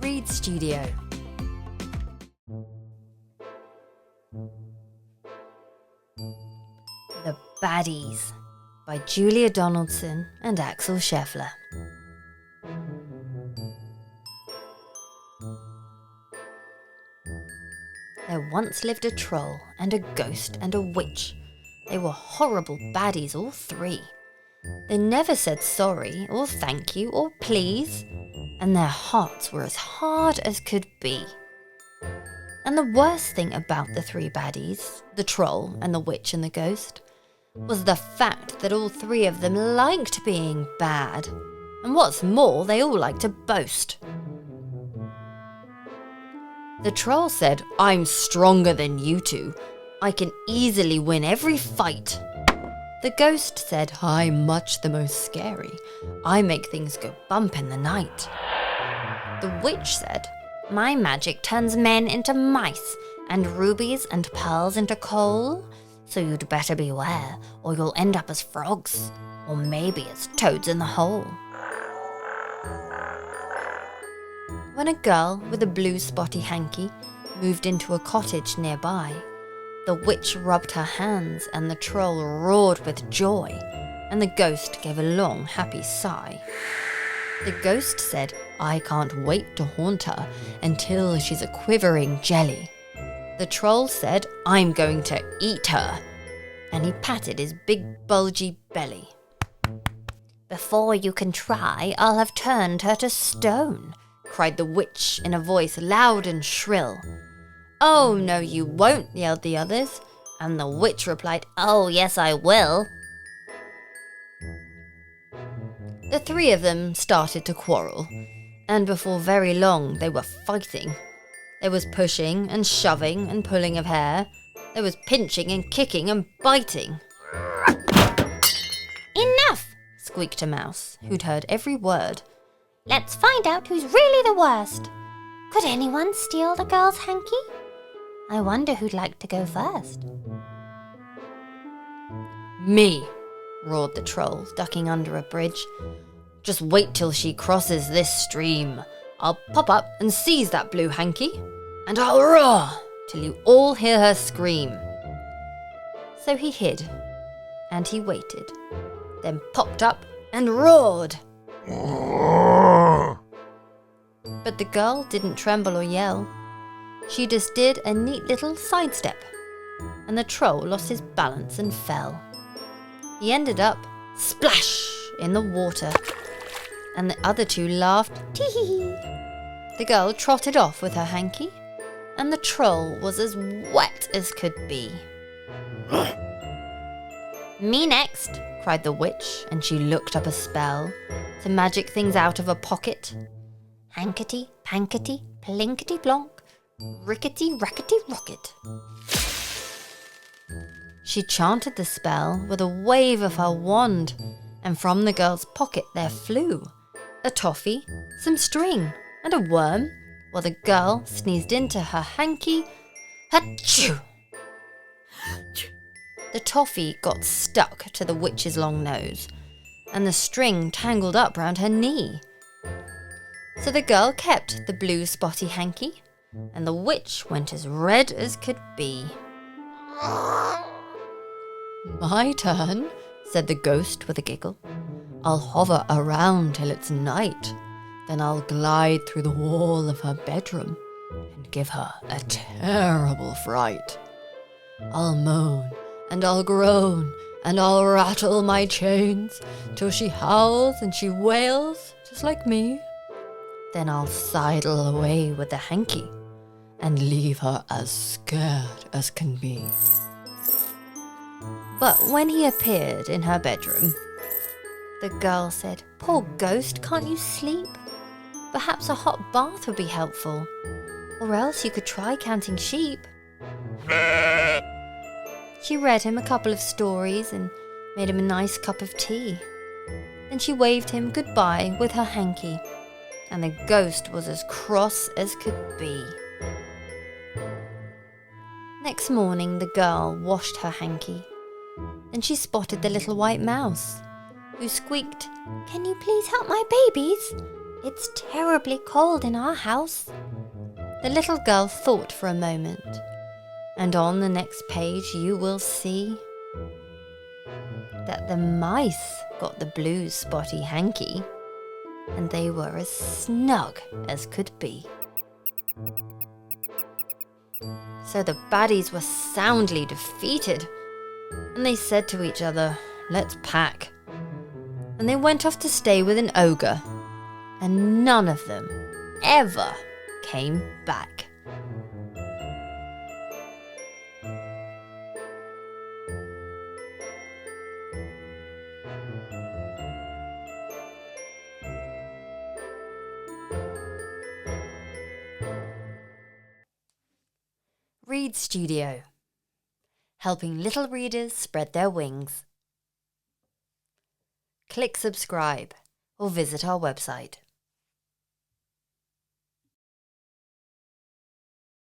Read Studio. The Baddies by Julia Donaldson and Axel Scheffler. There once lived a troll and a ghost and a witch. They were horrible baddies, all three. They never said sorry or thank you or please, and their hearts were as hard as could be. And the worst thing about the three baddies, the troll and the witch and the ghost, was the fact that all three of them liked being bad. And what's more, they all liked to boast. The troll said, "I'm stronger than you two. I can easily win every fight." The ghost said, "I'm much the most scary. I make things go bump in the night." The witch said, "My magic turns men into mice and rubies and pearls into coal. So you'd better beware, or you'll end up as frogs, or maybe as toads in the hole." When a girl with a blue spotty hanky moved into a cottage nearby, the witch rubbed her hands and the troll roared with joy, and the ghost gave a long, happy sigh. The ghost said, "I can't wait to haunt her until she's a quivering jelly." The troll said, "I'm going to eat her," and he patted his big bulgy belly. "Before you can try, I'll have turned her to stone," cried the witch in a voice loud and shrill. "Oh, no you won't," yelled the others, and the witch replied, "Oh, yes I will." The three of them started to quarrel, and before very long they were fighting. There was pushing and shoving and pulling of hair. There was pinching and kicking and biting. "Enough!" squeaked a mouse, who'd heard every word. "Let's find out who's really the worst. Could anyone steal the girl's hanky? I wonder who'd like to go first." "Me!" roared the troll, ducking under a bridge. "Just wait till she crosses this stream. I'll pop up and seize that blue hanky, and I'll roar till you all hear her scream." So he hid, and he waited, then popped up and roared. But the girl didn't tremble or yell. She just did a neat little sidestep, and the troll lost his balance and fell. He ended up splash in the water, and the other two laughed tee-hee-hee. The girl trotted off with her hanky, and the troll was as wet as could be. "Me next," cried the witch, and she looked up a spell to magic things out of a pocket. Hankety, pankety, plinkety plonk, rickety rackety rocket. She chanted the spell with a wave of her wand, and from the girl's pocket there flew a toffee, some string, and a worm, while the girl sneezed into her hanky. Achoo! The toffee got stuck to the witch's long nose, and the string tangled up round her knee. So the girl kept the blue spotty hanky, and the witch went as red as could be. "My turn," said the ghost with a giggle. "I'll hover around till it's night. Then I'll glide through the wall of her bedroom and give her a terrible fright. I'll moan and I'll groan and I'll rattle my chains till she howls and she wails just like me. Then I'll sidle away with the hanky and leave her as scared as can be." But when he appeared in her bedroom, the girl said, "Poor ghost, can't you sleep? Perhaps a hot bath would be helpful. Or else you could try counting sheep." She read him a couple of stories and made him a nice cup of tea. Then she waved him goodbye with her hanky, and the ghost was as cross as could be. Next morning the girl washed her hanky. Then she spotted the little white mouse, who squeaked, "Can you please help my babies? It's terribly cold in our house. The little girl thought for a moment, and on the next page you will see that the mice got the blue spotty hanky, and they were as snug as could be. So the baddies were soundly defeated, and they said to each other, "Let's pack." And they went off to stay with an ogre, and none of them ever came back. Read Studio, helping little readers spread their wings. Click subscribe or visit our website.